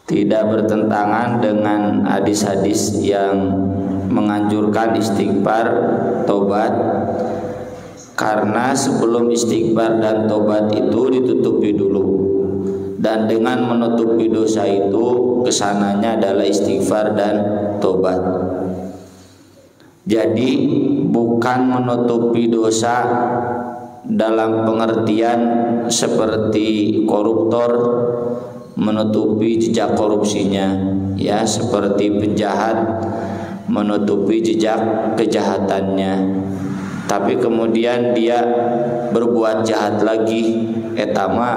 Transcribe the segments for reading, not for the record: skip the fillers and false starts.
tidak bertentangan dengan hadis-hadis yang menganjurkan istighfar, tobat. Karena sebelum istighfar dan tobat itu ditutupi dulu, dan dengan menutupi dosa itu kesananya adalah istighfar dan tobat. Jadi bukan menutupi dosa dalam pengertian seperti koruptor menutupi jejak korupsinya, ya, seperti penjahat menutupi jejak kejahatannya. Tapi kemudian dia berbuat jahat lagi, etama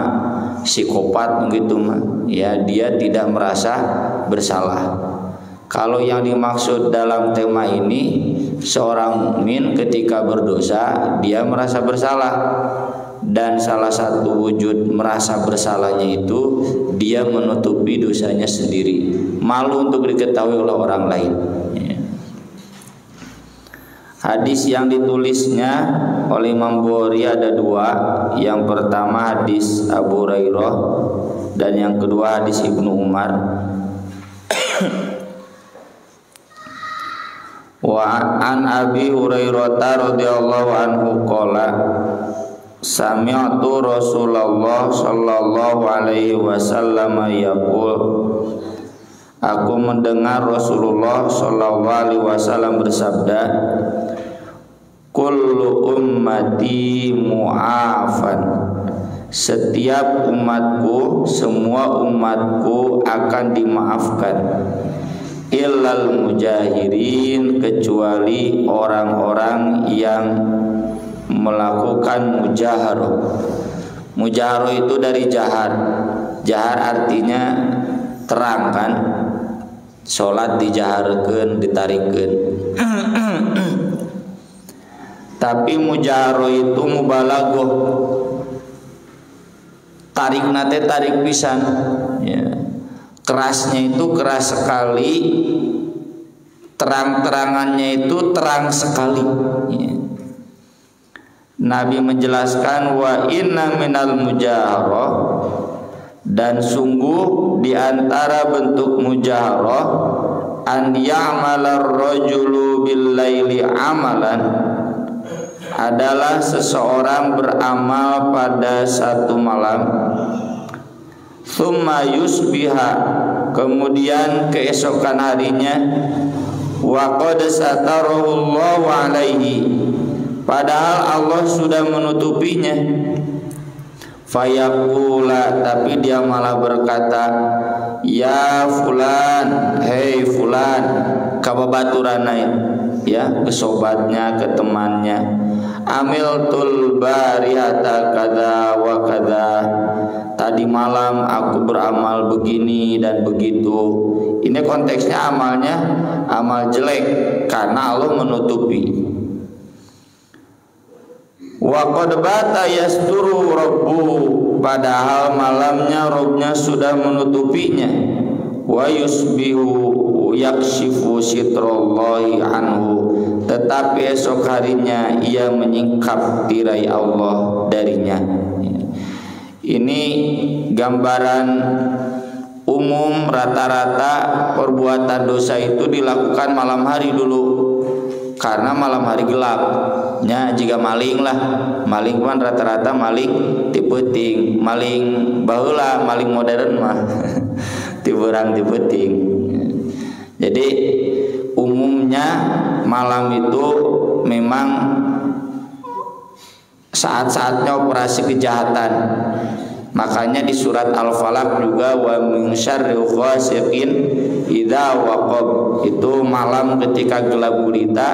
psikopat begitu mah, ya, dia tidak merasa bersalah. Kalau yang dimaksud dalam tema ini, seorang mukmin ketika berdosa dia merasa bersalah, dan salah satu wujud merasa bersalahnya itu dia menutupi dosanya sendiri, malu untuk diketahui oleh orang lain. Hadis yang ditulisnya oleh Imam Bukhari ada dua. Yang pertama hadis Abu Hurairah, dan yang kedua hadis Ibnu Umar. Wa an Abi Hurairah radhiyallahu anhu qala sami'tu Rasulullah sallallahu alaihi wasallam yaqul, aku mendengar Rasulullah sallallahu alaihi wasallam bersabda, kullu ummati mu'afan, setiap umatku, semua umatku akan dimaafkan, illal mujahirin, kecuali orang-orang yang melakukan mujaharoh. Mujaharoh itu dari jahar. Jahar artinya terang kan, sholat dijaharkeun, ditarikeun. Tapi mujaharoh itu mubalaghah, tarik nate tarik pisan, ya. Kerasnya itu keras sekali, terang-terangannya itu terang sekali, ya. Nabi menjelaskan wa inna minal mujaharah, dan sungguh di antara bentuk mujaharah an ya'mala ar-rajulu bil laili amalan, adalah seseorang beramal pada satu malam, thumma yusbiha, kemudian keesokan harinya, wa qad satarahu Allahu alaihi, padahal Allah sudah menutupinya, fayaqula, tapi dia malah berkata, ya fulan, hei fulan, kababaturanna, ya, ke sobatnya, ke temannya, amiltul barihata kada wa kada, tadi malam aku beramal begini dan begitu. Ini konteksnya amalnya amal jelek karena Allah menutupi. Wa qad bata yasturu rabbu, padahal malamnya Rabbnya sudah menutupinya. Wa yusbihu yakshifu sitrallahi anhu, tetapi esok harinya ia menyingkap tirai Allah darinya. Ini gambaran umum, rata-rata perbuatan dosa itu dilakukan malam hari dulu, karena malam hari gelapnya. Jika maling lah, maling kan rata-rata maling tipeting, maling baheula, maling modern mah tiberang tipeting. Jadi umumnya malam itu memang saat-saatnya operasi kejahatan. Makanya di surat Al-Falaq juga wa min syarri ghasiqin idza waqab, itu malam ketika gelap gulita,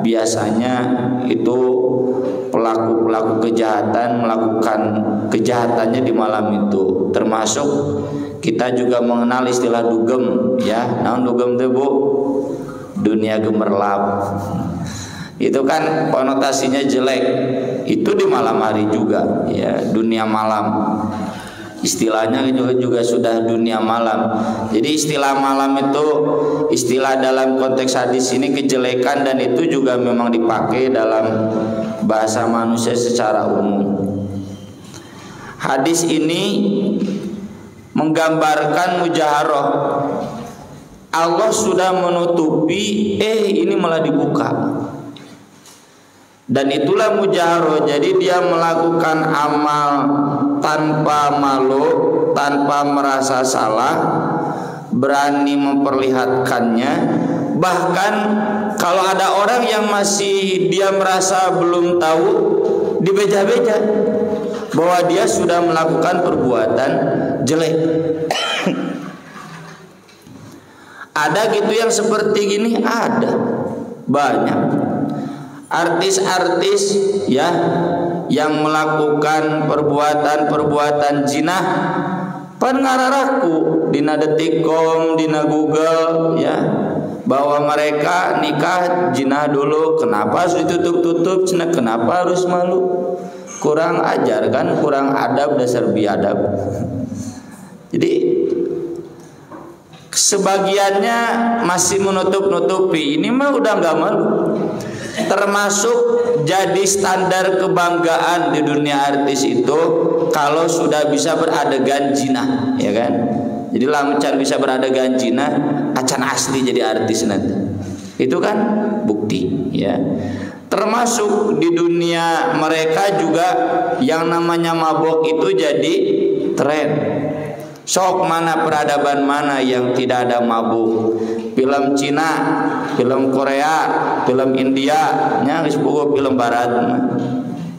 biasanya itu pelaku-pelaku kejahatan melakukan kejahatannya di malam itu. Termasuk kita juga mengenal istilah dugem, ya. Naon dugem teh Bu? Dunia gemerlap. Itu kan konotasinya jelek. Itu di malam hari juga, ya, dunia malam. Istilahnya juga sudah dunia malam. Jadi istilah malam itu istilah dalam konteks hadis ini kejelekan, dan itu juga memang dipakai dalam bahasa manusia secara umum. Hadis ini menggambarkan mujaharoh. Allah sudah menutupi, ini malah dibuka. Dan itulah mujaharoh. Jadi dia melakukan amal tanpa malu, tanpa merasa salah, berani memperlihatkannya. Bahkan kalau ada orang yang masih dia merasa belum tahu, dibeja-beja bahwa dia sudah melakukan perbuatan jelek. Ada gitu yang seperti gini, ada banyak artis-artis ya yang melakukan perbuatan zina pan ngararaku dina detik.com, dina Google ya, bahwa mereka nikah zina dulu. Kenapa harus ditutup-tutup? Kenapa harus malu? Kurang ajar kan, kurang adab, dasar biadab. Jadi sebagiannya masih menutup-nutupi, ini mah udah nggak malu. Termasuk jadi standar kebanggaan di dunia artis itu kalau sudah bisa beradegan zina, ya kan? Jadi lamun can bisa beradegan zina, acan asli jadi artis nanti. Itu kan bukti, ya. Termasuk di dunia mereka juga yang namanya mabok itu jadi tren. Sok mana peradaban mana yang tidak ada mabuk? Film Cina, film Korea, film India, geus boga film barat.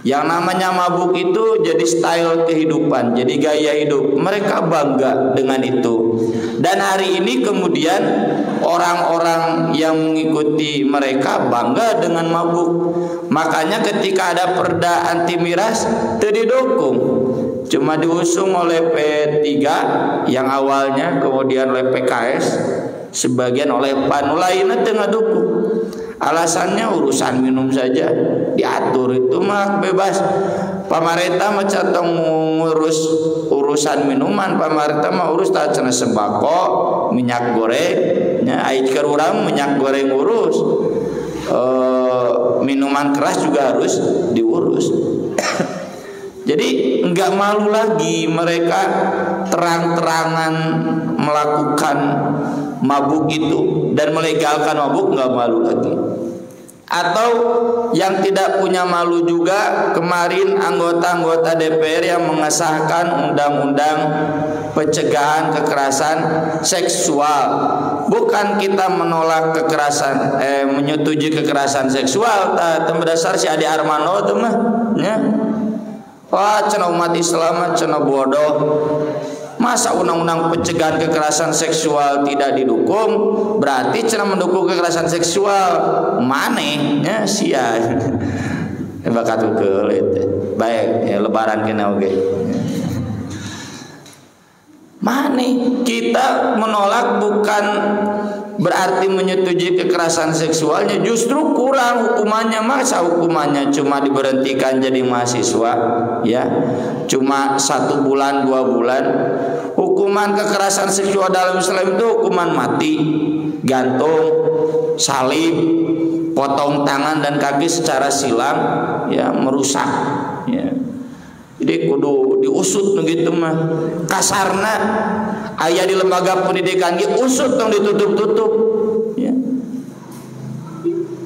Yang namanya mabuk itu jadi style kehidupan, jadi gaya hidup. Mereka bangga dengan itu. Dan hari ini kemudian orang-orang yang mengikuti mereka bangga dengan mabuk. Makanya ketika ada perda anti miras teu didukung, cuma diusung oleh P3 yang awalnya, kemudian oleh PKS, sebagian oleh PAN, lainnya tengah dukung. Alasannya urusan minum saja diatur, itu mah bebas. Pemerintah mah catong ngurus urusan minuman, pemerintah mah urus tak cenah sembako, minyak goreng, nya ait keur urang minyak goreng urus. Minuman keras juga harus diurus. Jadi enggak malu lagi mereka terang-terangan melakukan mabuk itu dan melegalkan mabuk, enggak malu lagi. Atau yang tidak punya malu juga, kemarin anggota-anggota DPR yang mengesahkan undang-undang pencegahan kekerasan seksual. Bukan kita menolak kekerasan, menyetujui kekerasan seksual, tapi berdasar si Adi Armando itu mah, ya. Wah, cenah umat Islam cenah bodoh. Masa undang-undang pencegahan kekerasan seksual tidak didukung, berarti cenah mendukung kekerasan seksual. Manehnya sia. Bakat ukeul itu. Baik, ya lebaran kena oge. Maneh kita menolak bukan berarti menyetujui kekerasan seksualnya, justru kurang hukumannya. Masa hukumannya cuma diberhentikan jadi mahasiswa, ya, cuma 1 bulan 2 bulan. Hukuman kekerasan seksual dalam Islam itu hukuman mati, gantung, salib, potong tangan dan kaki secara silang, ya, merusak, ya. Jadi kudu diusut begitu mah. Kasarna aya di lembaga pendidikan ge usut dong, ditutup-tutup, ya.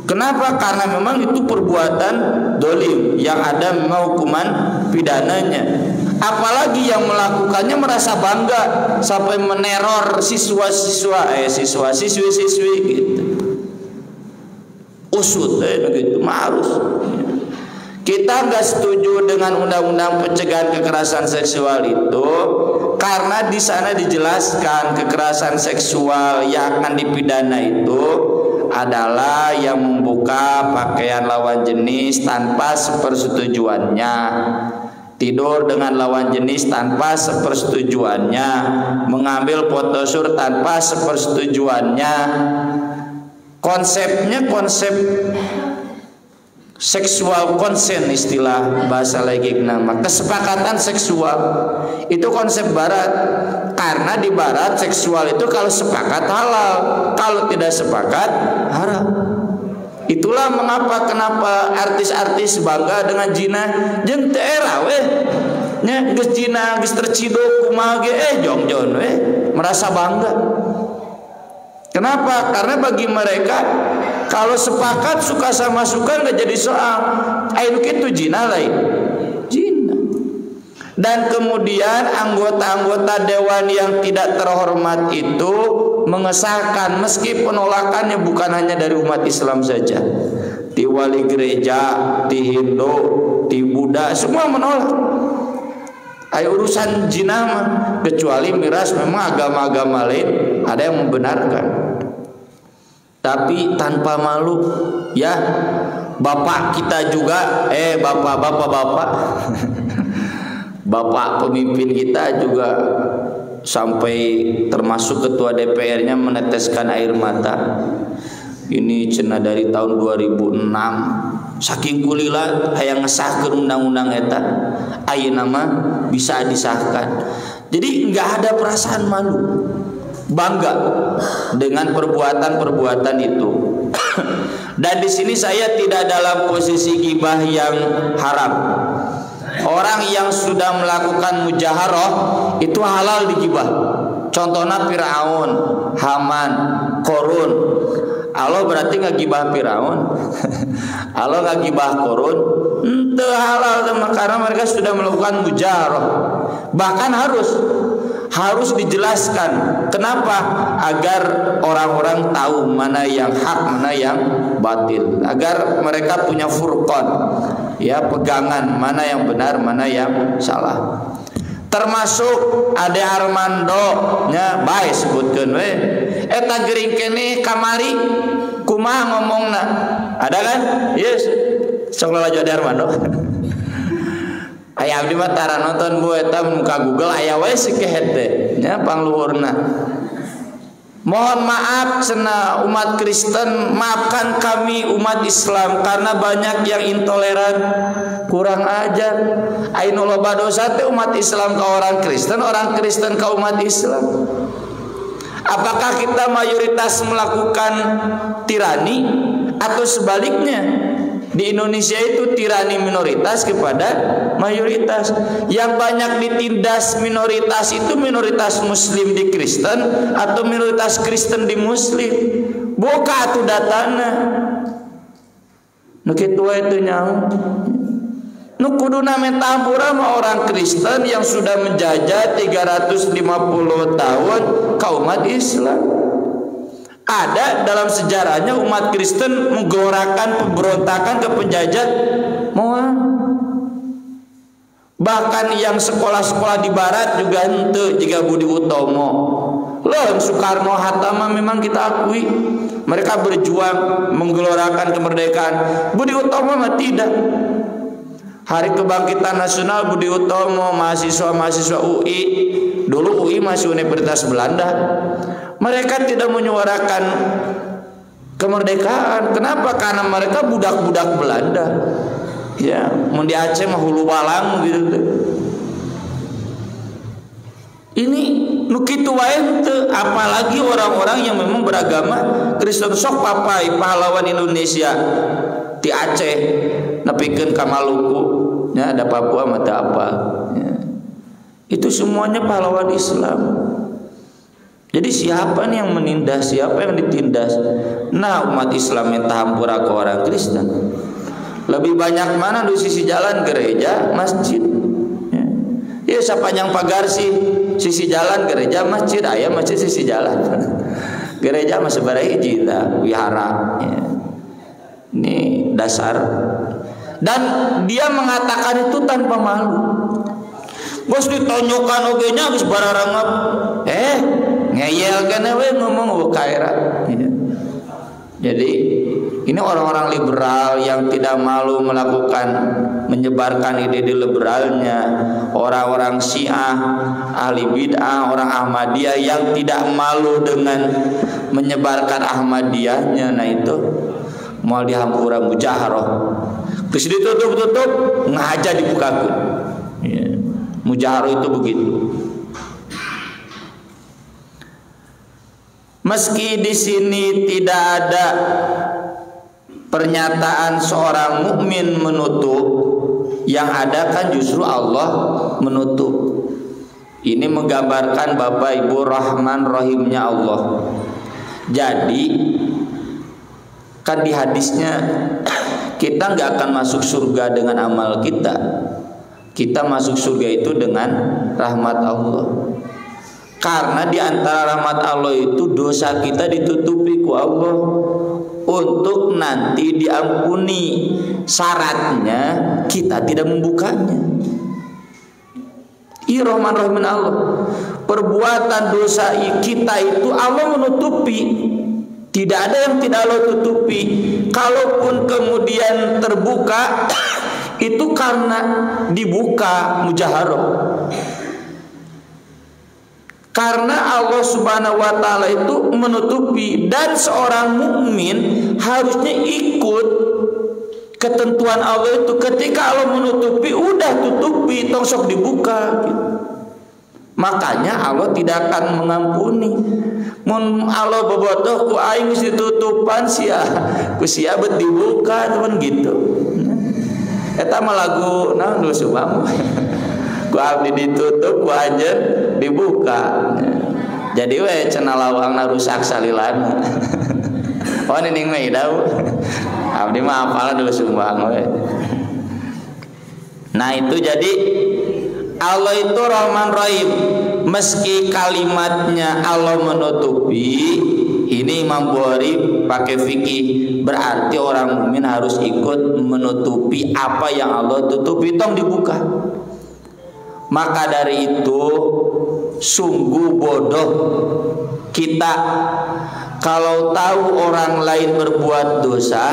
Kenapa? Karena memang itu perbuatan dolim yang ada memang hukuman pidananya. Apalagi yang melakukannya merasa bangga sampai meneror siswa-siswi gitu. Usut begitu harus. Kita nggak setuju dengan undang-undang pencegahan kekerasan seksual itu karena di sana dijelaskan kekerasan seksual yang akan dipidana itu adalah yang membuka pakaian lawan jenis tanpa sepersetujuannya, tidur dengan lawan jenis tanpa sepersetujuannya, mengambil foto syur tanpa sepersetujuannya. Konsepnya konsep seksual consent, istilah bahasa lagi nama kesepakatan seksual. Itu konsep barat. Karena di barat seksual itu kalau sepakat halal, kalau tidak sepakat haram. Itulah mengapa kenapa artis-artis bangga dengan zina jeung teu era weh. nya geus zina geus terciduk kumaha ge jongjon we merasa bangga. Kenapa? Karena bagi mereka kalau sepakat suka sama suka nggak jadi soal. Anu kitu zina lain. Zina. Dan kemudian anggota-anggota dewan yang tidak terhormat itu mengesahkan meski penolakannya bukan hanya dari umat Islam saja. Di wali gereja, di Hindu, di Buddha semua menolak. Ayo urusan zina mah kecuali miras memang agama-agama lain ada yang membenarkan. Tapi tanpa malu ya bapak kita juga bapak bapak pemimpin kita juga sampai termasuk ketua DPR-nya meneteskan air mata. Ini cenah dari tahun 2006 saking kulila hayang ngesahkeun undang-undang eta ayeuna mah bisa disahkan. Jadi enggak ada perasaan malu, bangga dengan perbuatan-perbuatan itu. Dan di sini saya tidak dalam posisi ghibah yang haram. Orang yang sudah melakukan mujaharah itu halal digibah. Contohnya Firaun, Haman, Korun. Allah berarti ngagibah Firaun. Allah ngagibah Korun. Itu halal karena mereka sudah melakukan mujaharah. Bahkan harus dijelaskan. Kenapa? Agar orang-orang tahu mana yang hak, mana yang batil. Agar mereka punya furqan, ya pegangan mana yang benar, mana yang salah. Termasuk Ade Armando nya bae sebutkeun we. Eta gering keneh kamari kumaha ngomongna? Ada kan? Yes. Sok laju Ade Armando. Aya abdi mah tara nonton bu eta muka Google aya wae sikehet teh nya pangluhurna. Mohon maaf cenah umat Kristen, maafkan kami umat Islam karena banyak yang intoleran, kurang ajar. Ainu loba dosa teh umat Islam ke orang Kristen ke umat Islam. Apakah kita mayoritas melakukan tirani atau sebaliknya? Di Indonesia itu tirani minoritas kepada mayoritas. Yang banyak ditindas minoritas itu minoritas Muslim di Kristen atau minoritas Kristen di Muslim. Buka atuh datana. Nu kitu itu nyaho. Nu kuduna mentampura sama orang Kristen yang sudah menjajah 350 tahun kaum umat Islam. Ada dalam sejarahnya umat Kristen menggelorakan pemberontakan ke penjajah moal. Bahkan yang sekolah-sekolah di barat juga henteu jika Budi Utomo. Loh Soekarno Hatta memang kita akui mereka berjuang menggelorakan kemerdekaan. Budi Utomo mah tidak. Hari Kebangkitan Nasional Budi Utomo mahasiswa-mahasiswa UI, dulu UI masih Universitas Belanda. Mereka tidak menyuarakan kemerdekaan. Kenapa? Karena mereka budak-budak Belanda. Ya, mun di Aceh mah hulu walang gitu. Ini nu kitu wae teu, apalagi orang-orang yang memang beragama Kristen. Sok papai pahlawan Indonesia di Aceh nepikeun ka Maluku, ya ada Papua mata apa. Ya. Itu semuanya pahlawan Islam. Jadi siapa nih yang menindas, siapa yang ditindas? Nah umat Islam yang tahampura ke orang Kristen. Lebih banyak mana di sisi jalan gereja, masjid. Ya sepanjang pagar sih sisi jalan gereja, masjid, ayah masjid sisi jalan. Gereja masih berhiji lah, wihara. Ya. Ini dasar. Dan dia mengatakan itu tanpa malu. Bos ditonjokkan ogenya geus bararangap. Ngeyel kene we ngomong kaira. Jadi ini orang-orang liberal yang tidak malu melakukan menyebarkan ide-ide liberalnya, orang-orang Syiah, ahli bid'ah, orang Ahmadiyah yang tidak malu dengan menyebarkan Ahmadiyahnya. Nah itu mau dihampura mujaharah. Terus ditutup-tutup ngaja dibukakeun. Ya. Mujaharah itu begitu. Meski di sini tidak ada pernyataan seorang mukmin menutup, Yang ada kan justru Allah menutup. Ini menggambarkan Bapak Ibu Rahman Rahimnya Allah. Jadi kan di hadisnya kita nggak akan masuk surga dengan amal kita. Kita masuk surga itu dengan rahmat Allah. Karena di antara rahmat Allah itu dosa kita ditutupi ku Allah untuk nanti diampuni. Syaratnya kita tidak membukanya. Ini rahman rahimin Allah. Perbuatan dosa kita itu Allah menutupi. Tidak ada yang tidak Allah tutupi. Kalaupun kemudian terbuka, itu karena dibuka mujaharah. Karena Allah Subhanahu wa taala itu menutupi, dan seorang mukmin harusnya ikut ketentuan Allah itu. Ketika Allah menutupi, udah tutupi, tong sok dibuka gitu. Makanya Allah tidak akan mengampuni. Mun Allah bobotoh ku aing geus ditutupan sia, ku sia bet dibuka teman gitu. Eta mah lagu naon nu subam. Ku abdi ditutup, ku anjeun dibuka. Jadi we cenah lawangna rusak salilana. Oh nining mah idau. Abdi mah apal dulu sumbang we. Nah itu jadi Allah itu Rahman Rahim. Meski kalimatnya Allah menutupi, ini Imam Bukhari pakai fikih, berarti orang mukmin harus ikut menutupi apa yang Allah tutupi, tong dibuka. Maka dari itu sungguh bodoh kita kalau tahu orang lain berbuat dosa,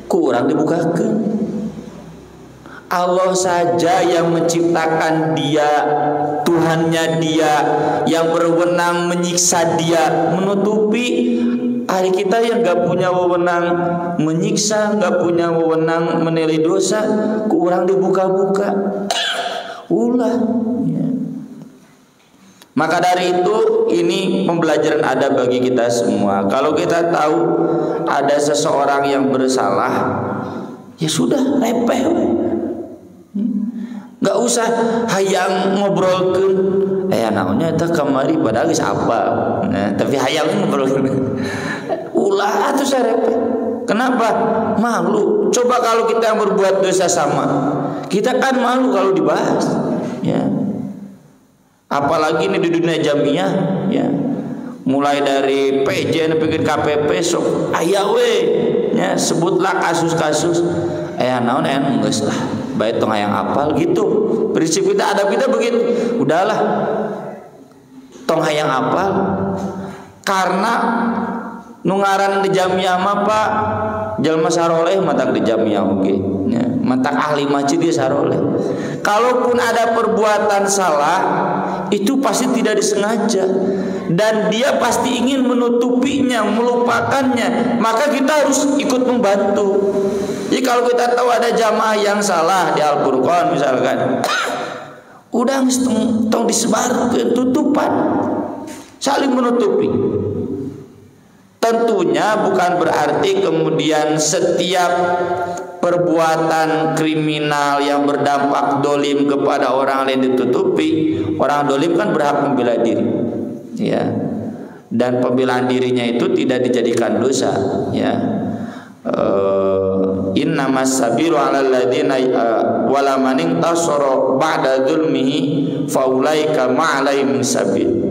kurang dibukakan. Allah saja yang menciptakan dia, Tuhannya dia, yang berwenang menyiksa dia, menutupi. Hari kita yang gak punya wewenang menyiksa, gak punya wewenang menilai dosa, kurang dibuka-buka. Ulah ya. Maka dari itu ini pembelajaran ada bagi kita semua. Kalau kita tahu ada seseorang yang bersalah, ya sudah, repeh. Gak usah hayang ngobrolkeun. Naonnya eta kamari padahal geus apa. Nah, tapi hayang ngobrolkeun. Ulah atuh sarepeh. Kenapa? Malu. Coba kalau kita yang berbuat dosa sama. Kita kan malu kalau dibahas. Ya. Apalagi ini di dunia jamiah, ya. Mulai dari PJ sampai KPP sok aya we. Ya, sebutlah kasus-kasus. Naon geus lah. Baik tong hayang apal gitu. Prinsip kita, adab kita begitu. Udahlah, tong hayang apal. Karena nungaran di jamiah mah Pak jalma saroleh matak di jamiah oge. Ya, matak ahli masjid dia saroleh. Kalaupun ada perbuatan salah, itu pasti tidak disengaja dan dia pasti ingin menutupinya, melupakannya. Maka kita harus ikut membantu. Jadi kalau kita tahu ada jamaah yang salah di Al-Furqan misalkan, udah tong disebar ke tutupan, saling menutupi. Tentunya bukan berarti kemudian setiap perbuatan kriminal yang berdampak dolim kepada orang lain ditutupi. Orang dolim kan berhak membela diri, ya. Dan pembelaan dirinya itu tidak dijadikan dosa, ya. Innamas sabiru 'alal ladzina wala man intasara ba'da dzulmihi faulaika ma'alaihim sabil.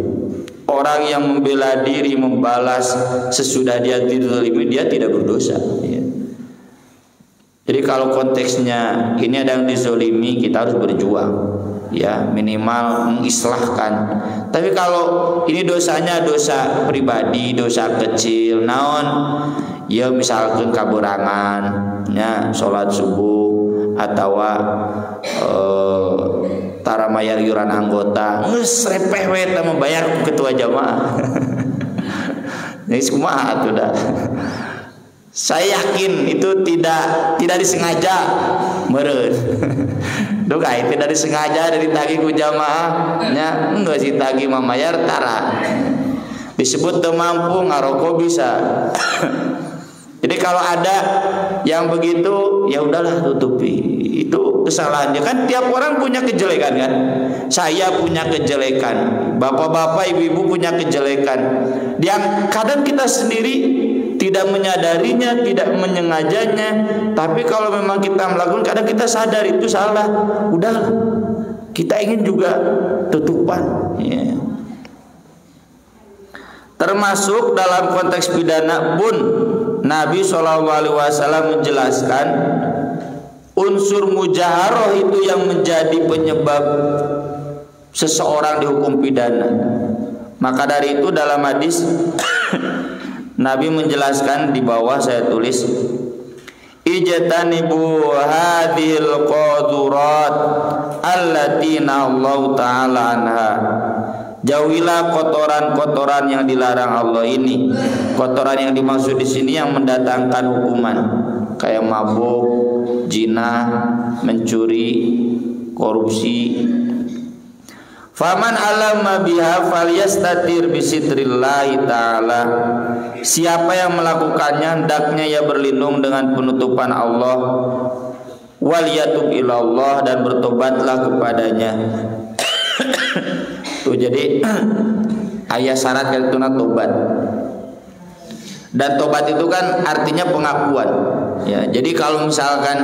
Orang yang membela diri, membalas sesudah dia dizalimi, dia tidak berdosa, ya. Jadi kalau konteksnya ini ada yang dizalimi, kita harus berjuang, ya, minimal mengislahkan. Tapi kalau ini dosanya dosa pribadi, dosa kecil, naon, ya misalkan kaburangan, ya, sholat subuh atau tara mayar iuran anggota, geus repeh we teh membayar ketua jamaah. Jadi kumaha atuh dah. Saya yakin itu tidak disengaja meureun. Duh kai tidak disengaja dari tagih ku jamaah nya enggeus ditagih mamayar tara. Disebut teu mampu ngaroko bisa. Jadi kalau ada yang begitu ya udahlah tutupi. Itu kesalahannya kan, tiap orang punya kejelekan kan. Saya punya kejelekan, bapak-bapak, ibu-ibu punya kejelekan yang kadang kita sendiri tidak menyadarinya, tidak menyengajanya. Tapi kalau memang kita melakukan, kadang kita sadar itu salah, udah kita ingin juga tutupan ya. Termasuk dalam konteks pidana pun Nabi SAW menjelaskan unsur mujaharoh itu yang menjadi penyebab seseorang dihukum pidana. Maka dari itu dalam hadis Nabi menjelaskan, di bawah saya tulis, ijtanibu hadhil qadurat allati nallahu ta'ala anha. Jauhilah kotoran-kotoran yang dilarang Allah ini. Kotoran yang dimaksud di sini yang mendatangkan hukuman, kayak mabuk, zina, mencuri, korupsi. Faman alama biha falyastatir bisitrillah ta'ala. Siapa yang melakukannya hendaknya ia berlindung dengan penutupan Allah. Wal yatub ilallah, dan bertobatlah kepadanya. Tuh, jadi ayat syarat itu tobat. Dan tobat itu kan artinya pengakuan ya. Jadi kalau misalkan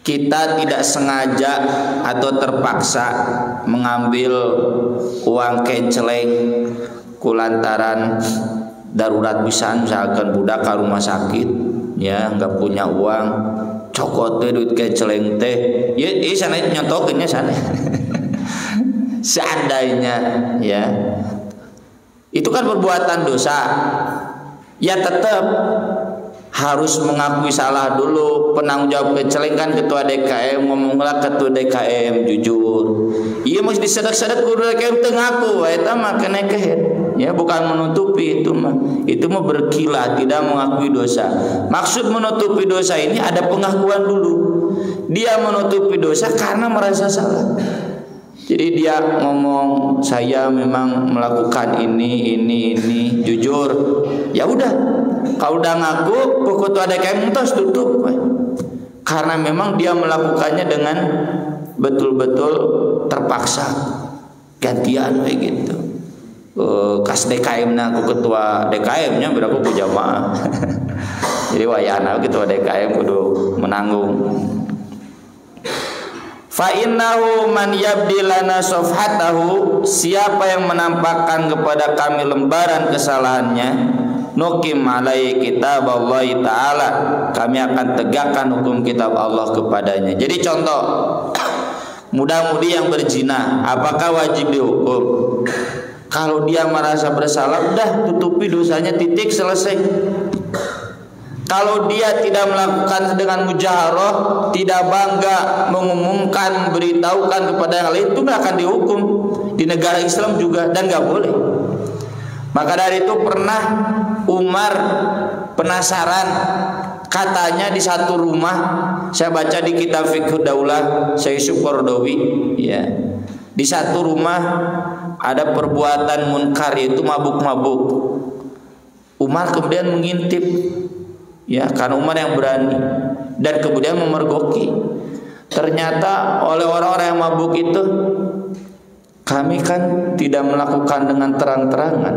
kita tidak sengaja atau terpaksa mengambil uang kenceleng kulantaran darurat pisan, misalkan budak ke rumah sakit ya, nggak punya uang, cokot teh duit kenceleng teh ya, sana nyontokinnya sana seandainya ya, itu kan perbuatan dosa ya, tetap harus mengakui salah dulu. Penanggung jawab kenceleng kan ketua DKM, ngomonglah ketua DKM jujur, iya mesti disedek-sedek kudu DKM teu ngaku, eta mah kena kehet ya, bukan menutupi. Itu mah berkilah, tidak mengakui dosa. Maksud menutupi dosa ini ada pengakuan dulu. Dia menutupi dosa karena merasa salah. Jadi dia ngomong, saya memang melakukan ini jujur. Ya udah, kalau udah ngaku, pokok ada kayak mutas tutup. Karena memang dia melakukannya dengan betul-betul terpaksa. Gantian kayak gitu. Kas DKM na aku ketua DKM nya berapa jamaah. Jadi wayana ketua DKM kudu menanggung. Fa innahu man yabdilana safhatahu, siapa yang menampakkan kepada kami lembaran kesalahannya, nukim alai kitab Allah Ta'ala, kami akan tegakkan hukum kitab Allah kepadanya. Jadi contoh, muda-mudi yang berzina, apakah wajib dihukum? Kalau dia merasa bersalah, udah tutupi dosanya, titik, selesai. Kalau dia tidak melakukan dengan mujaharah, tidak bangga mengumumkan, memberitahukan kepada yang lain, itu nggak akan dihukum di negara Islam juga, dan nggak boleh. Maka dari itu pernah Umar penasaran, katanya di satu rumah, saya baca di kitab Fiqh Daulah Syekh Yusuf Qaradawi ya, di satu rumah ada perbuatan munkar, yaitu mabuk-mabuk. Umar kemudian mengintip ya, karena Umar yang berani, dan kemudian memergoki. Ternyata oleh orang-orang yang mabuk itu, kami kan tidak melakukan dengan terang-terangan,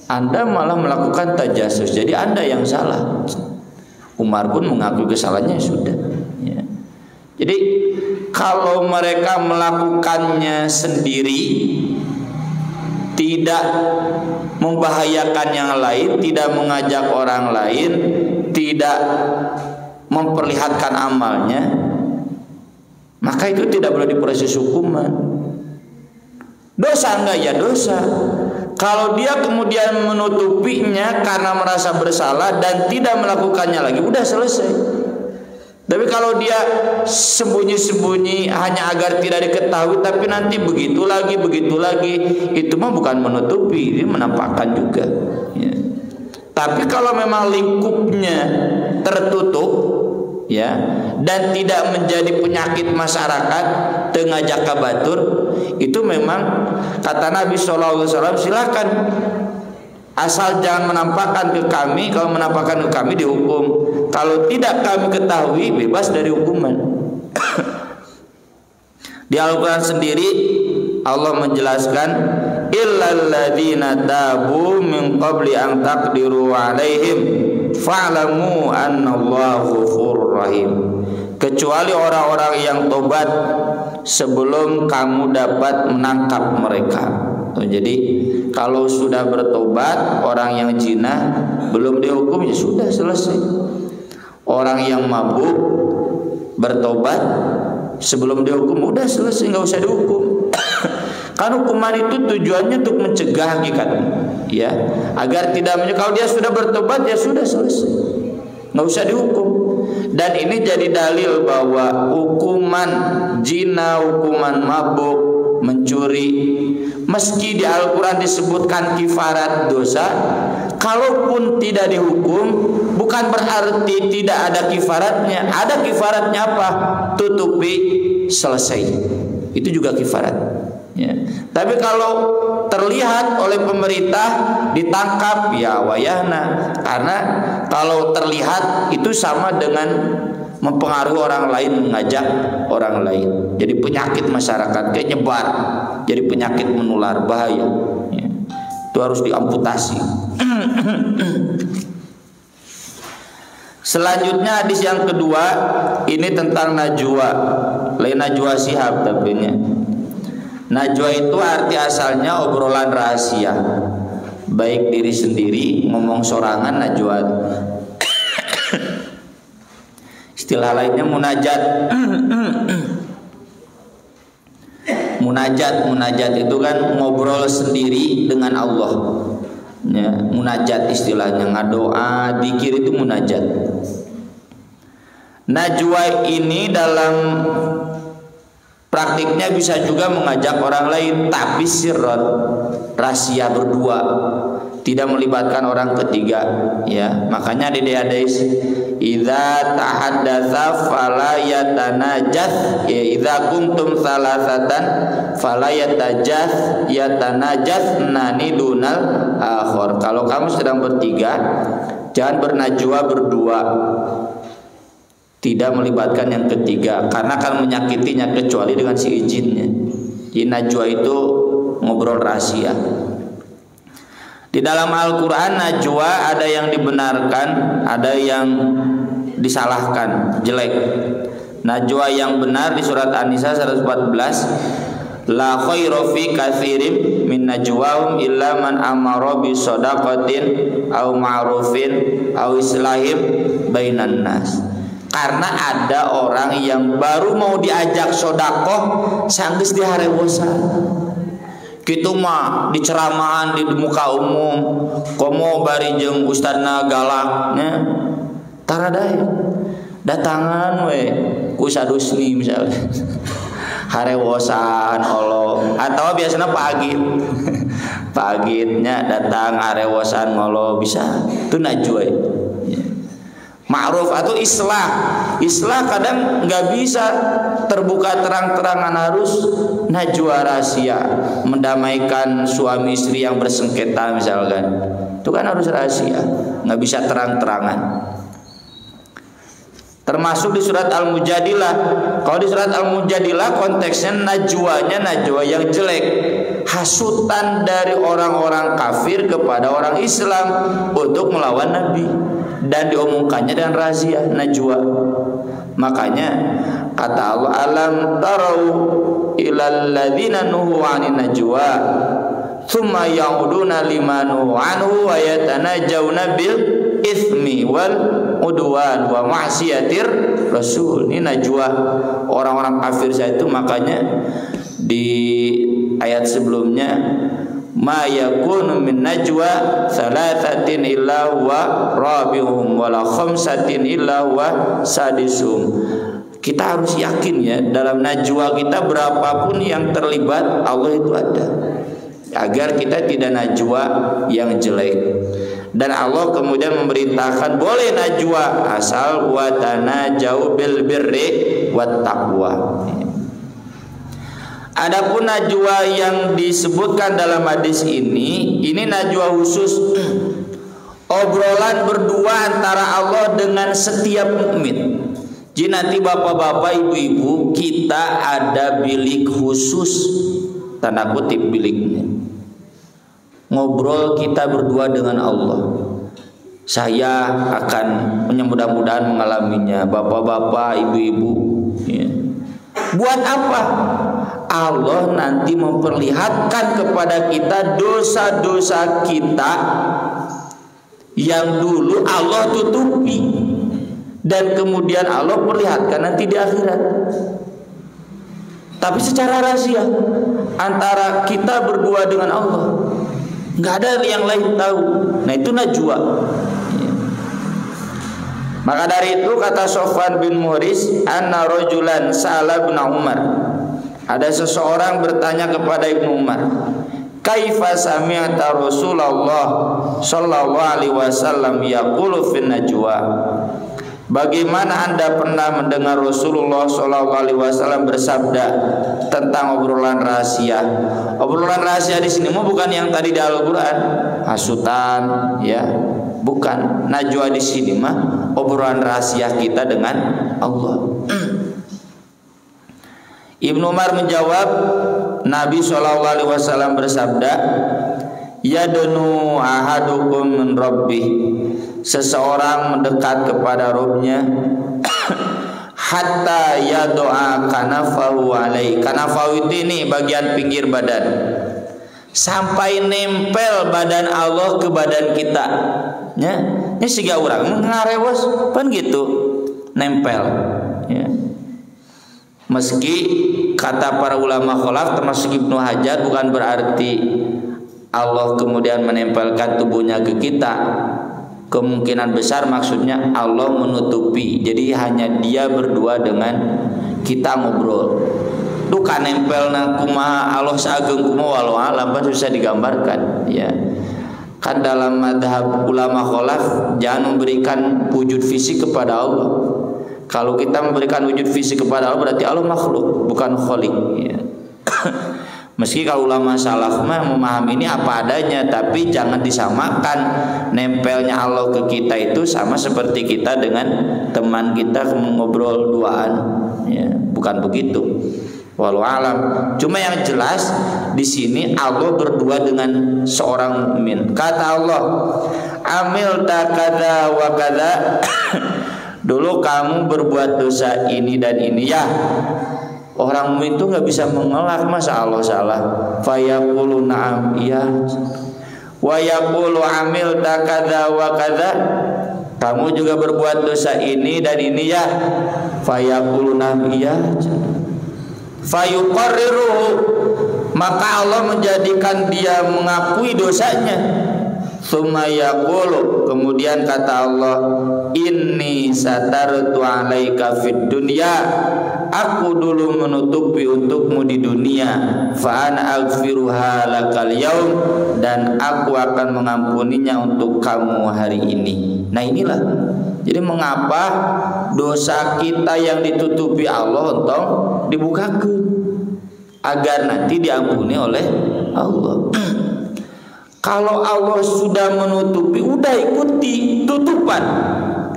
Anda malah melakukan tajasus, jadi Anda yang salah. Umar pun mengakui kesalahannya, sudah ya. Jadi kalau mereka melakukannya sendiri, tidak membahayakan yang lain, tidak mengajak orang lain, tidak memperlihatkan amalnya, maka itu tidak boleh diproses hukuman. Dosa enggak? Ya dosa. Kalau dia kemudian menutupinya karena merasa bersalah dan tidak melakukannya lagi, udah selesai. Tapi kalau dia sembunyi-sembunyi hanya agar tidak diketahui, tapi nanti begitu lagi, itu mah bukan menutupi, ini menampakkan juga ya. Tapi kalau memang lingkupnya tertutup ya, dan tidak menjadi penyakit masyarakat, tengajak kabatur, itu memang kata Nabi SAW, silakan, asal jangan menampakkan ke kami. Kalau menampakkan ke kami dihukum. Kalau tidak kami ketahui, bebas dari hukuman. Di Al-Quran sendiri Allah menjelaskan, illal ladzina tabu min qabli an taqdiru alaihim fa'lamu annallaha ghafurur rahim. Kecuali orang-orang yang tobat sebelum kamu dapat menangkap mereka. Jadi kalau sudah bertobat orang yang zina belum dihukum, ya sudah selesai. Orang yang mabuk bertobat sebelum dihukum udah selesai, nggak usah dihukum. Kan hukuman itu tujuannya untuk mencegah hakikatnya, ya, agar tidak kalau dia sudah bertobat ya sudah selesai, nggak usah dihukum. Dan ini jadi dalil bahwa hukuman zina, hukuman mabuk, mencuri, meski di Al-Quran disebutkan kifarat dosa, kalaupun tidak dihukum bukan berarti tidak ada kifaratnya. Ada kifaratnya apa? Tutupi, selesai. Itu juga kifarat, ya. Tapi kalau terlihat oleh pemerintah ditangkap, ya wayahna. Karena kalau terlihat itu sama dengan mempengaruhi orang lain, mengajak orang lain. Jadi penyakit masyarakat, kayak nyebar, jadi penyakit menular, bahaya, ya. Itu harus diamputasi. Selanjutnya hadis yang kedua, ini tentang najwa. Lain najwa shihab tapi nya. Najwa itu arti asalnya obrolan rahasia, baik diri sendiri, ngomong sorangan, najwa. Istilah lainnya munajat. Munajat itu kan ngobrol sendiri dengan Allah, ya, munajat istilahnya, ngadoa, dzikir itu munajat. Najwa ini dalam praktiknya bisa juga mengajak orang lain, tapi sirron, rahasia berdua, tidak melibatkan orang ketiga, ya. Makanya di hadis, idza tahaddatsa fala yatanajath, ya, idza kuntum salasatan fala yatanajathna dunal akhir. Kalau kamu sedang bertiga, jangan bernajwa berdua, tidak melibatkan yang ketiga, karena akan menyakitinya kecuali dengan si izinnya. Jadi najwa itu ngobrol rahasia. Di dalam Al-Quran najwa ada yang dibenarkan, ada yang disalahkan, jelek. Najwa yang benar di surat An-Nisa 114, la khairu fi katsirin min najwahum illa man amara bi shadaqatin aw ma'rufin aw islahim bainan nas. Karena ada orang yang baru mau diajak sodakoh sanggeus diharewosan. Kitu mah di ceramahan di muka umum, komo bari jeung ustadna galaknya, taradai datangan we ku sadusni misalnya. Harewosan Allah, atau biasanya pagitnya datang harewosan ngolo bisa. Itu najwa. Ma'ruf atau islah kadang nggak bisa terbuka terang-terangan, harus najwa rahasia, mendamaikan suami istri yang bersengketa misalkan, itu kan harus rahasia, nggak bisa terang-terangan. Termasuk di surat Al-Mujadilah. Kalau di surat Al-Mujadilah konteksnya najwa yang jelek, hasutan dari orang-orang kafir kepada orang Islam untuk melawan Nabi, dan diomongkannya dengan rahasia, najwa. Makanya kata Allah, alam tarau ilal ladzina nuhu 'anin najwa tsumma ya'uduna limanu anhu wa yatanajawna bil itsmi wal udwan wa ma'siyatir rasul. Ini najwa orang-orang kafir saya itu. Makanya di ayat sebelumnya, ma yakunu min najwa thalathatin illa huwa rabi'uhum wala khamsatin illa huwa sadisuhum. Kita harus yakin, ya, dalam najwa kita berapapun yang terlibat, Allah itu ada, agar kita tidak najwa yang jelek. Dan Allah kemudian memerintahkan boleh najwa asal wa tanajau bil birri wat taqwa. Adapun najwa yang disebutkan dalam hadis ini najwa khusus obrolan berdua antara Allah dengan setiap mukmin. Jadi nanti bapak-bapak, ibu-ibu, kita ada bilik khusus, tanda kutip biliknya. Ngobrol kita berdua dengan Allah. Saya akan mudah-mudahan mengalaminya, bapak-bapak, ibu-ibu. Ya. Buat apa? Allah nanti memperlihatkan kepada kita dosa-dosa kita yang dulu Allah tutupi. Dan kemudian Allah perlihatkan nanti di akhirat. Tapi secara rahasia antara kita berdua dengan Allah, nggak ada yang lain tahu. Nah itu najwa. Maka dari itu kata Sofwan bin Muhriz, anna rajulan sa'ala bin Umar. Ada seseorang bertanya kepada Ibnu Umar, kaifa sami'ta Rasulullah sallallahu alaihi wasallam yaqulu fin najwa. Bagaimana Anda pernah mendengar Rasulullah SAW bersabda tentang obrolan rahasia? Obrolan rahasia di sini bukan yang tadi di Al-Quran, hasutan, ya, bukan. Najwa di sini obrolan rahasia kita dengan Allah. Ibnu Umar menjawab, Nabi SAW bersabda, yadnu ahadukum min rabbih. Seseorang mendekat kepada Rabb-nya hatta yadu'a kanafahu alaihi. Kanafahu ini bagian pinggir badan, sampai nempel badan Allah ke badan kita. Ya, ini siga urang ngarewas pan gitu, nempel. Ya. Meski kata para ulama khalaf termasuk Ibnu Hajar, bukan berarti Allah kemudian menempelkan tubuhnya ke kita. Kemungkinan besar maksudnya Allah menutupi. Jadi hanya dia berdua dengan kita ngobrol. Duh kan nempel na kumaha Allah sageung kumaha walau alam kan susah digambarkan, ya. Kan dalam madhab ulama khalaf jangan memberikan wujud fisik kepada Allah. Kalau kita memberikan wujud fisik kepada Allah berarti Allah makhluk, bukan khaliq, ya. Meski kalau ulama salaf memahami ini apa adanya, tapi jangan disamakan nempelnya Allah ke kita itu sama seperti kita dengan teman kita ngobrol duaan, ya, bukan begitu. Walau alam. Cuma yang jelas di sini Allah berdua dengan seorang mukmin. Kata Allah, amil takada wa kada. Dulu kamu berbuat dosa ini dan ini, ya. Orang mukmin itu nggak bisa mengelak, masa Allah salah. Fayaqulu na'am, iya. Wa yaqulu amil takada wa kada. Kamu juga berbuat dosa ini dan ini, ya. Fayaqulu na'am, iya. Fayuqarriruhu, maka Allah menjadikan dia mengakui dosanya. Tsumma yaqulu, kemudian kata Allah, inni satartu alaika fid dunya, aku dulu menutupi untukmu di dunia, fa ana aghfiruha lakal yaum, dan aku akan mengampuninya untuk kamu hari ini. Nah inilah, jadi mengapa dosa kita yang ditutupi Allah untuk dibukakan agar nanti diampuni oleh Allah. Kalau Allah sudah menutupi, udah ikuti tutupan.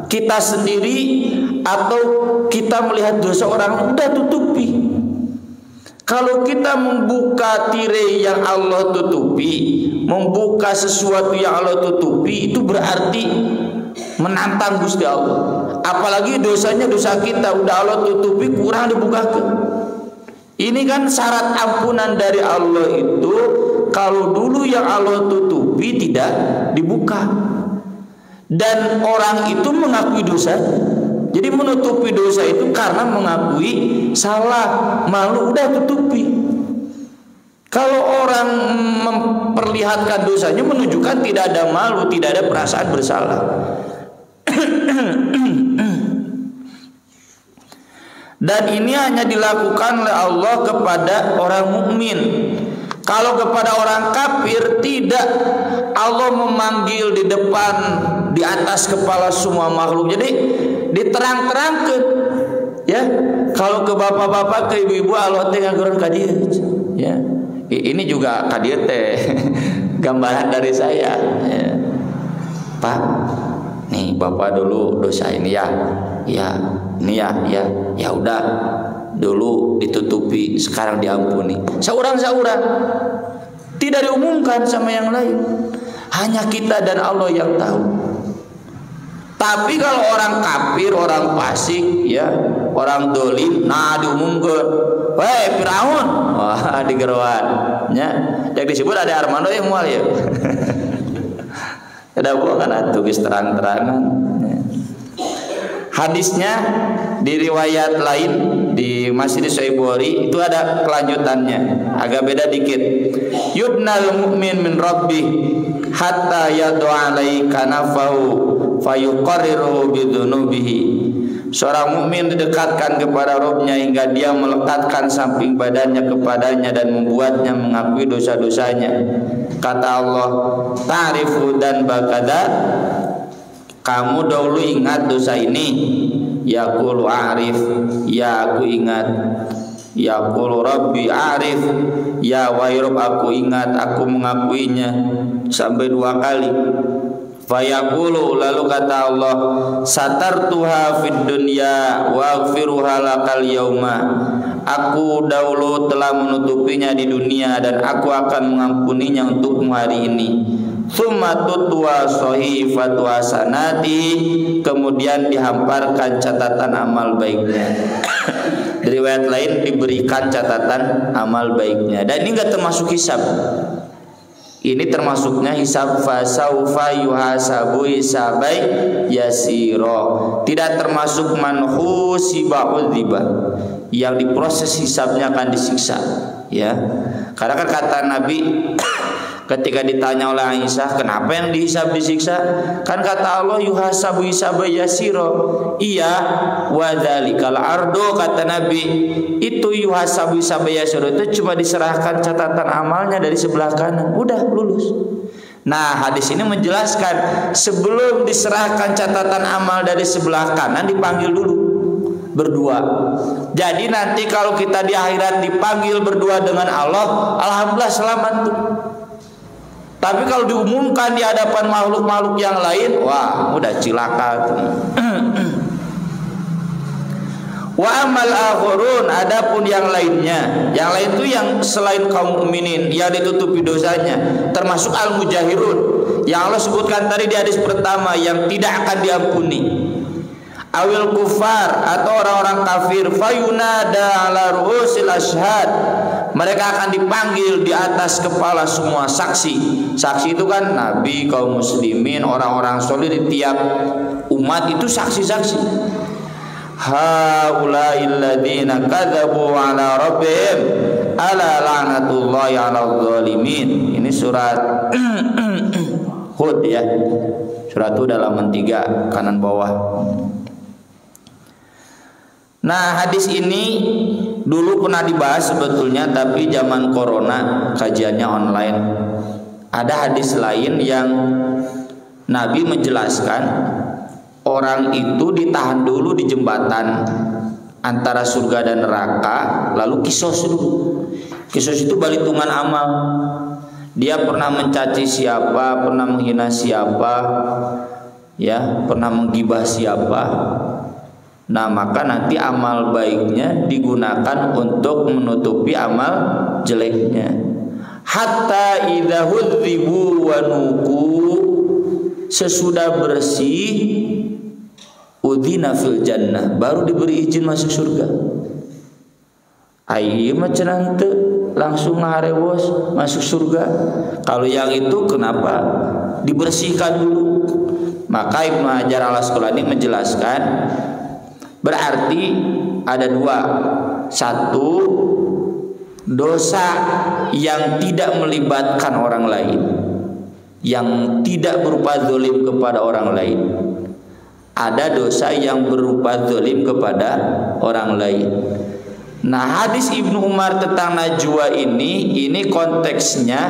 Kita sendiri atau kita melihat dosa orang, udah tutupi. Kalau kita membuka tirai yang Allah tutupi, membuka sesuatu yang Allah tutupi, itu berarti menantang Gusti Allah. Apalagi dosanya dosa kita udah Allah tutupi, kurang dibukakan. Ini kan syarat ampunan dari Allah itu, kalau dulu yang Allah tutupi tidak dibuka. Dan orang itu mengakui dosa. Jadi menutupi dosa itu karena mengakui salah, malu, udah tutupi. Kalau orang memperlihatkan dosanya menunjukkan tidak ada malu, tidak ada perasaan bersalah. Dan ini hanya dilakukan oleh Allah kepada orang mukmin. Kalau kepada orang kafir tidak. Allah memanggil di depan, di atas kepala semua makhluk. Jadi diterang-terangkan, ya. Kalau ke bapak-bapak, ke ibu-ibu, Allah teh ngaguran ka dieu, ya. Ini juga ka dieu teh gambaran dari saya, ya. Pak, nih Bapak dulu dosa ini ya. Ya, ini ya. Ya udah, dulu ditutupi, sekarang diampuni. Saurang. Tidak diumumkan sama yang lain. Hanya kita dan Allah yang tahu. Tapi kalau orang kafir, orang fasik, ya, orang dolim, nah diumumkan, weh Firaun, wah digeruan, ya, yang disebut ada Armando yang mual ya, ada bukan atuh terang-terangan. Hadisnya di riwayat lain di masih di Sahih Bukhari itu ada kelanjutannya, agak beda dikit. Yudnal mu'min min rabbih hatta yad'a alaihi kanafahu fayuqarriru bidzunubihi. Seorang mukmin didekatkan kepada Rabb-nya hingga dia melekatkan samping badannya kepadanya dan membuatnya mengakui dosa-dosanya. Kata Allah, ta'rifu dan bakada, kamu dahulu ingat dosa ini. Yaqulu a'rif, ya aku ingat. Yaqulu rabbi a'rif, ya wahai Rabb aku ingat, aku mengakuinya, sampai 2 kali. Fayaqulu, lalu kata Allah, satartuha fid dunya wa aghfiruha lakal yauma. Aku dahulu telah menutupinya di dunia dan aku akan mengampuninya untukmu hari ini. Tsumma tutwa sahifatu hasanati, kemudian dihamparkan catatan amal baiknya. Di riwayat lain diberikan catatan amal baiknya. Dan ini enggak termasuk hisab. Ini termasuknya hisab fasaufa yuhasabu hisabai yasiro. Tidak termasuk manhusiba udziba, yang diproses hisabnya akan disiksa, ya. Karena kan kata Nabi ketika ditanya oleh Aisyah, kenapa yang dihisab disiksa? Kan kata Allah yuhasabu hisabai yasiro. Iya, wadzalikal ardo, kata Nabi, itu yuhasabu hisabai yasiro itu cuma diserahkan catatan amalnya dari sebelah kanan, udah lulus. Nah, hadis ini menjelaskan sebelum diserahkan catatan amal dari sebelah kanan dipanggil dulu berdua. Jadi nanti kalau kita di akhirat dipanggil berdua dengan Allah, alhamdulillah selamat tuh. Tapi kalau diumumkan di hadapan makhluk-makhluk yang lain, wah udah cilaka tuh. Wa amal akhirun, adapun yang lainnya, yang lain itu yang selain kaum mukminin yang ditutupi dosanya, termasuk al-mujahirun yang Allah sebutkan tadi di hadis pertama, yang tidak akan diampuni. Awil kufar, atau orang-orang kafir, fayunada ala ru'usil ashhad, mereka akan dipanggil di atas kepala semua saksi. Saksi itu kan nabi, kaum muslimin, orang-orang soleh di tiap umat itu saksi-saksi. Haula'il ladzina kadzabu ala rabbihim ala la'natullahi 'alal zalimin. Ini surat Hud ya. Surat Hud halaman 3 kanan bawah. Nah, hadis ini dulu pernah dibahas sebetulnya, tapi zaman corona kajiannya online. Ada hadis lain yang Nabi menjelaskan orang itu ditahan dulu di jembatan antara surga dan neraka, lalu kisos dulu. Kisos itu balitungan amal. Dia pernah mencaci siapa, pernah menghina siapa, ya, pernah menggibah siapa. Nah, maka nanti amal baiknya digunakan untuk menutupi amal jeleknya. Hatta idza hudzibu wa nuqu, sesudah bersih, udzina fil jannah, baru diberi izin masuk surga. Ai macan teu langsung ngaharewos masuk surga. Kalau yang itu kenapa dibersihkan dulu? Maka Ibnu Hajar Al-Asqalani menjelaskan, berarti ada 2. Satu, dosa yang tidak melibatkan orang lain, yang tidak berupa zalim kepada orang lain. Ada dosa yang berupa zalim kepada orang lain. Nah, hadis Ibnu Umar tentang najwa ini konteksnya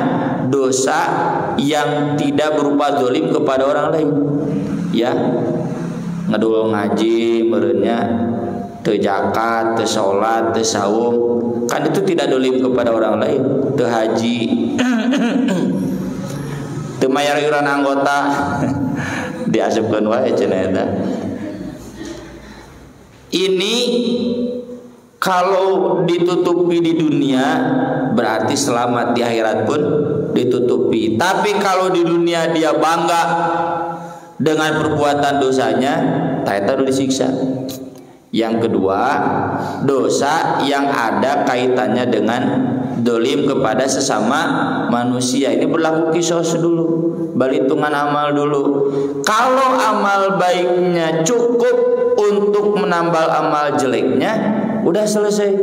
dosa yang tidak berupa zalim kepada orang lain. Ya, ngedul ngaji merenya, teu zakat, teu salat, teu saum, kan itu tidak zalim kepada orang lain. Teu haji, teu mayar iuran anggota, diasupkeun wae cenah eta. Ini kalau ditutupi di dunia berarti selamat, di akhirat pun ditutupi. Tapi kalau di dunia dia bangga dengan perbuatan dosanya, eta disiksa. Yang kedua, dosa yang ada kaitannya dengan dolim kepada sesama manusia. Ini berlaku kisos dulu, berhitungan amal dulu. Kalau amal baiknya cukup untuk menambal amal jeleknya, udah selesai,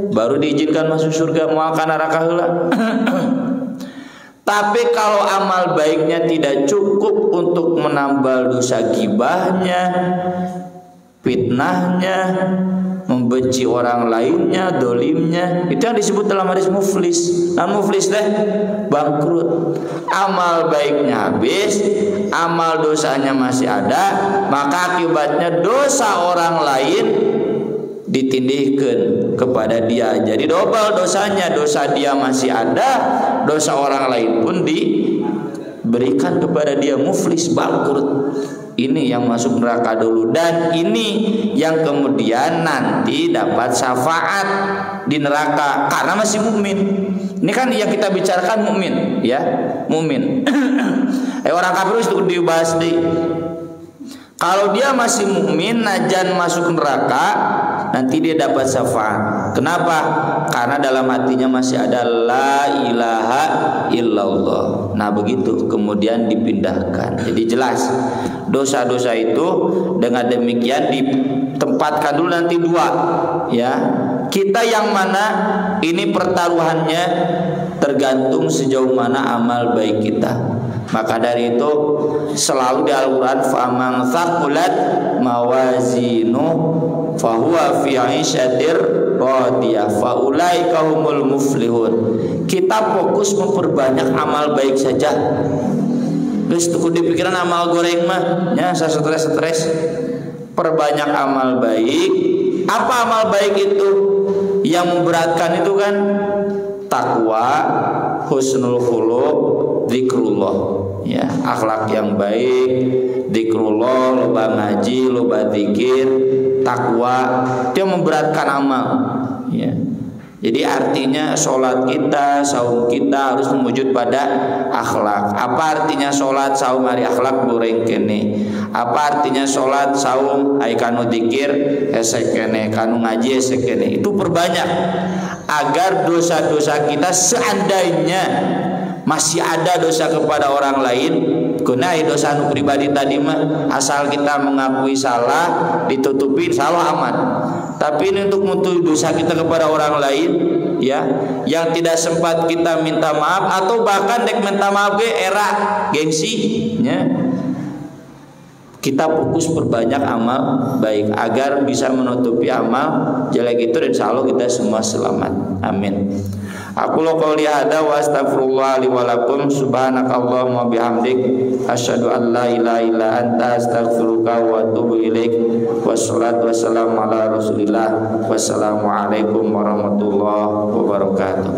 baru diizinkan masuk surga, mau ka neraka heula. Tapi kalau amal baiknya tidak cukup untuk menambal dosa gibahnya, fitnahnya, membenci orang lainnya, dolimnya, itu yang disebut dalam hadis muflis. Nah, muflis deh bangkrut. Amal baiknya habis, amal dosanya masih ada, maka akibatnya dosa orang lain ditindihkan kepada dia. Jadi double dosanya, dosa dia masih ada, dosa orang lain pun diberikan kepada dia. Muflis, bangkrut. Ini yang masuk neraka dulu, dan ini yang kemudian nanti dapat syafaat di neraka karena masih mukmin. Ini kan yang kita bicarakan mukmin, ya, mukmin. Orang kafir itu dibahas di. Kalau dia masih mukmin, najan masuk neraka, nanti dia dapat syafaat. Kenapa? Karena dalam hatinya masih ada la ilaha illallah. Nah begitu, kemudian dipindahkan. Jadi jelas dosa-dosa itu dengan demikian ditempatkan dulu nanti dua, ya. Kita yang mana, ini pertaruhannya tergantung sejauh mana amal baik kita. Maka dari itu selalu di Al-Quran, faman thaqulat mawazinu fahuwa fi 'isyatir radiyah faulaika humul muflihun. Kita fokus memperbanyak amal baik saja. Terus tuh dipikiran amal goreng mah, ya, stres. Perbanyak amal baik. Apa amal baik itu? Yang memberatkan itu kan takwa, husnul khuluq, zikrullah, ya, akhlak yang baik, zikrullah, loba ngaji, loba zikir, takwa, dia memberatkan amal, ya. Jadi artinya sholat kita, saum kita harus mewujud pada akhlak. Apa artinya sholat, saum, hari akhlak goreng kene? Apa artinya sholat, saum, ay kanu zikir, esek kene, kanu ngaji esek kene? Itu perbanyak agar dosa-dosa kita, seandainya masih ada dosa kepada orang lain, kunai dosa anu pribadi tadi mah, asal kita mengakui salah, ditutupi, salah aman. Tapi ini untuk menutupi dosa kita kepada orang lain, ya, yang tidak sempat kita minta maaf, atau bahkan dek minta maaf ke era gengsi, ya. Kita fokus perbanyak amal baik agar bisa menutupi amal jelek itu, dan insya Allah kita semua selamat. Amin. Aku qouli hada wa astaghfirullah li wa lakum, subhanakallahumma bihamdik, asyhadu an la ilaha illa anta, astaghfiruka wa atubu ilaik. Wassalatu wassalamu ala Rasulillah. Wassalamu alaikum warahmatullahi wabarakatuh.